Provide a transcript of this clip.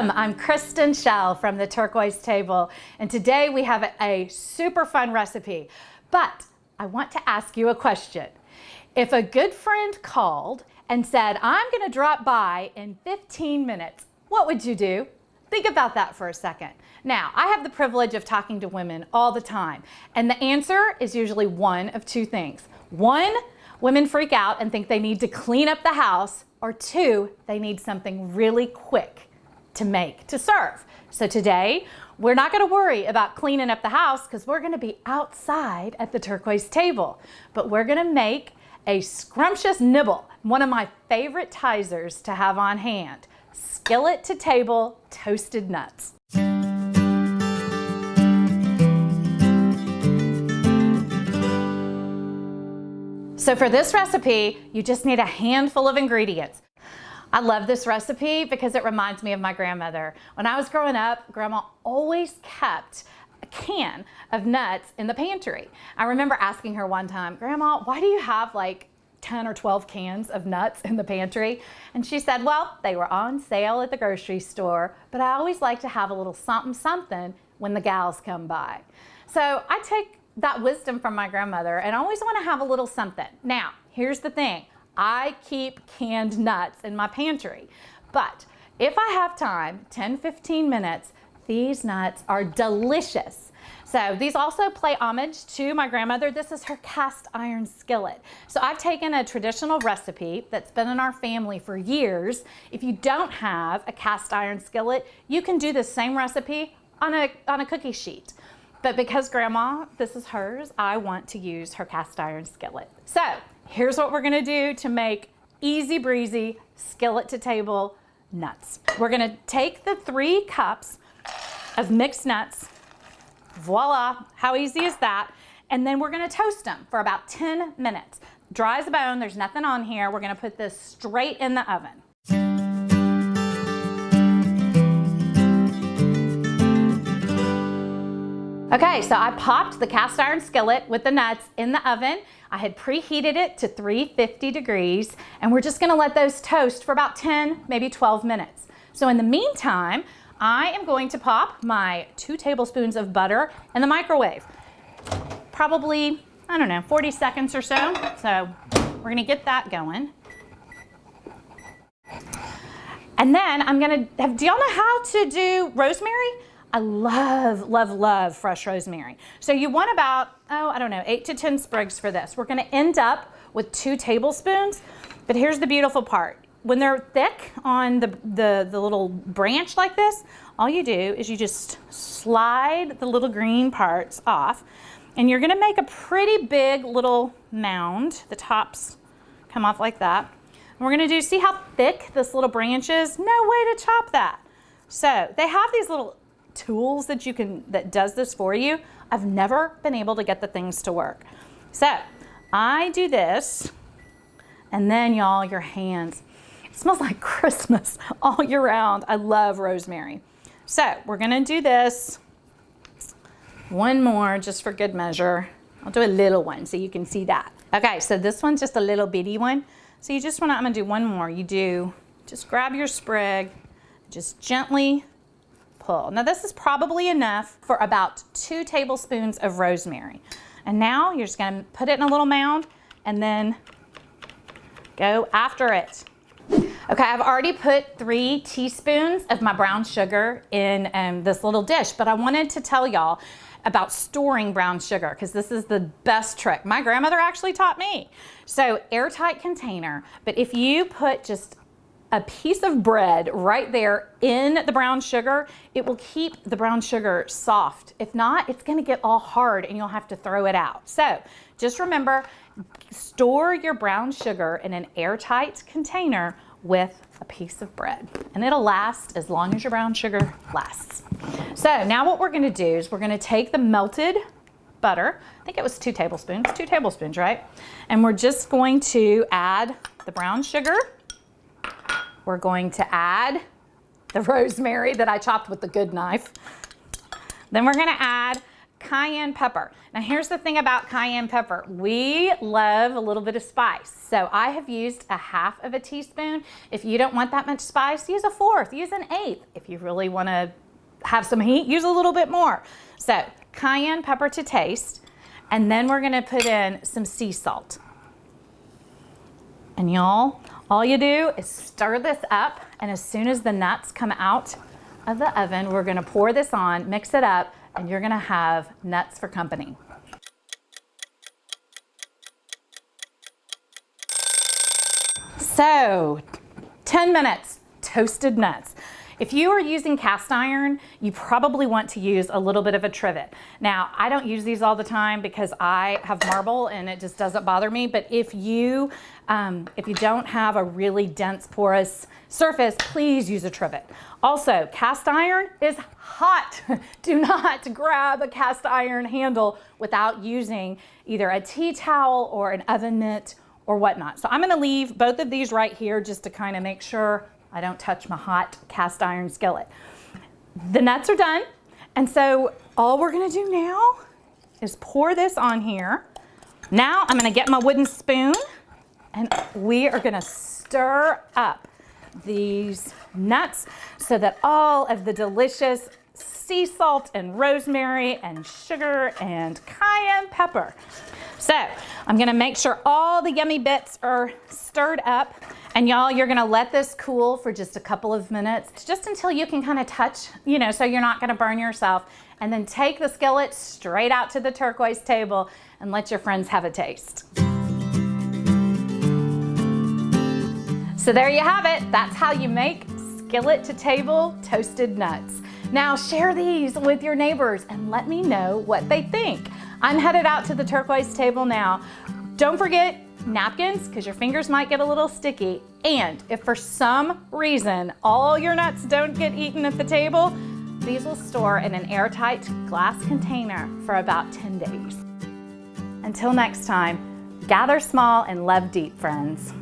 Welcome, I'm Kristen Schell from the Turquoise Table, and today we have a super fun recipe. But I want to ask you a question. If a good friend called and said, I'm gonna drop by in 15 minutes, what would you do? Think about that for a second. Now, I have the privilege of talking to women all the time, and the answer is usually one of two things. One, women freak out and think they need to clean up the house, or two, they need something really quick to make, to serve. So today, we're not gonna worry about cleaning up the house because we're gonna be outside at the Turquoise Table, but we're gonna make a scrumptious nibble, one of my favorite Tizers to have on hand, skillet to table toasted nuts. So for this recipe, you just need a handful of ingredients. I love this recipe because it reminds me of my grandmother. When I was growing up, Grandma always kept a can of nuts in the pantry. I remember asking her one time, Grandma, why do you have like 10 or 12 cans of nuts in the pantry? And she said, well, they were on sale at the grocery store, but I always like to have a little something when the gals come by. So I take that wisdom from my grandmother and always want to have a little something. Now, here's the thing. I keep canned nuts in my pantry, but if I have time, 10-15 minutes, these nuts are delicious. So these also pay homage to my grandmother. This is her cast iron skillet. So I've taken a traditional recipe that's been in our family for years. If you don't have a cast iron skillet, you can do the same recipe on a cookie sheet. But because Grandma, this is hers, I want to use her cast iron skillet. So here's what we're gonna do to make easy breezy skillet to table nuts. We're gonna take the 3 cups of mixed nuts, voila, how easy is that? And then we're gonna toast them for about 10 minutes. Dry as a bone, there's nothing on here. We're gonna put this straight in the oven. Okay, so I popped the cast iron skillet with the nuts in the oven. I had preheated it to 350 degrees, and we're just gonna let those toast for about 10, maybe 12 minutes. So in the meantime, I am going to pop my 2 tablespoons of butter in the microwave. Probably, I don't know, 40 seconds or so. So we're gonna get that going. And then I'm gonna do y'all know how to do rosemary? I love, love, love fresh rosemary. So you want about, I don't know, 8 to 10 sprigs for this. We're gonna end up with 2 tablespoons, but here's the beautiful part. When they're thick on the little branch like this, all you do is you just slide the little green parts off, and you're gonna make a pretty big little mound. The tops come off like that. And we're gonna see how thick this little branch is? No way to chop that. So they have these little tools that does this for you. I've never been able to get the things to work. So I do this, and then y'all, your hands, it smells like Christmas all year round. I love rosemary. So we're gonna do this one more just for good measure. I'll do a little one so you can see that. Okay, so this one's just a little bitty one. So you just wanna, I'm gonna do one more. Just grab your sprig, just gently pull. Now this is probably enough for about 2 tablespoons of rosemary. And now you're just gonna put it in a little mound and then go after it. Okay, I've already put 3 teaspoons of my brown sugar in this little dish, but I wanted to tell y'all about storing brown sugar because this is the best trick. My grandmother actually taught me. So airtight container, but if you put just a piece of bread right there in the brown sugar, it will keep the brown sugar soft. If not, it's gonna get all hard and you'll have to throw it out. So just remember, store your brown sugar in an airtight container with a piece of bread, and it'll last as long as your brown sugar lasts. So now what we're gonna do is we're gonna take the melted butter, I think it was 2 tablespoons, right? And we're just going to add the brown sugar. We're going to add the rosemary that I chopped with the good knife. Then we're gonna add a cayenne pepper. Now here's the thing about cayenne pepper. We love a little bit of spice. So I have used a half of a teaspoon. If you don't want that much spice, use a fourth, use an eighth. If you really want to have some heat, use a little bit more. So cayenne pepper to taste. And then we're gonna put in some sea salt. And y'all, all you do is stir this up, and as soon as the nuts come out of the oven, we're gonna pour this on, mix it up, and you're gonna have nuts for company. So, 10 minutes, toasted nuts. If you are using cast iron, you probably want to use a little bit of a trivet. Now, I don't use these all the time because I have marble and it just doesn't bother me, but if you don't have a really dense porous surface, please use a trivet. Also, cast iron is hot. Do not grab a cast iron handle without using either a tea towel or an oven mitt or whatnot. So I'm gonna leave both of these right here just to kind of make sure I don't touch my hot cast iron skillet. The nuts are done. And so all we're gonna do now is pour this on here. Now I'm gonna get my wooden spoon and we are gonna stir up these nuts so that all of the delicious sea salt and rosemary and sugar and cayenne pepper. So I'm gonna make sure all the yummy bits are stirred up. And y'all, you're gonna let this cool for just a couple of minutes, just until you can kind of touch, so you're not gonna burn yourself. And then take the skillet straight out to the turquoise table and let your friends have a taste. So there you have it. That's how you make skillet to table toasted nuts. Now share these with your neighbors and let me know what they think. I'm headed out to the turquoise table now. Don't forget napkins, because your fingers might get a little sticky. And if for some reason all your nuts don't get eaten at the table, these will store in an airtight glass container for about 10 days. Until next time, gather small and love deep, friends.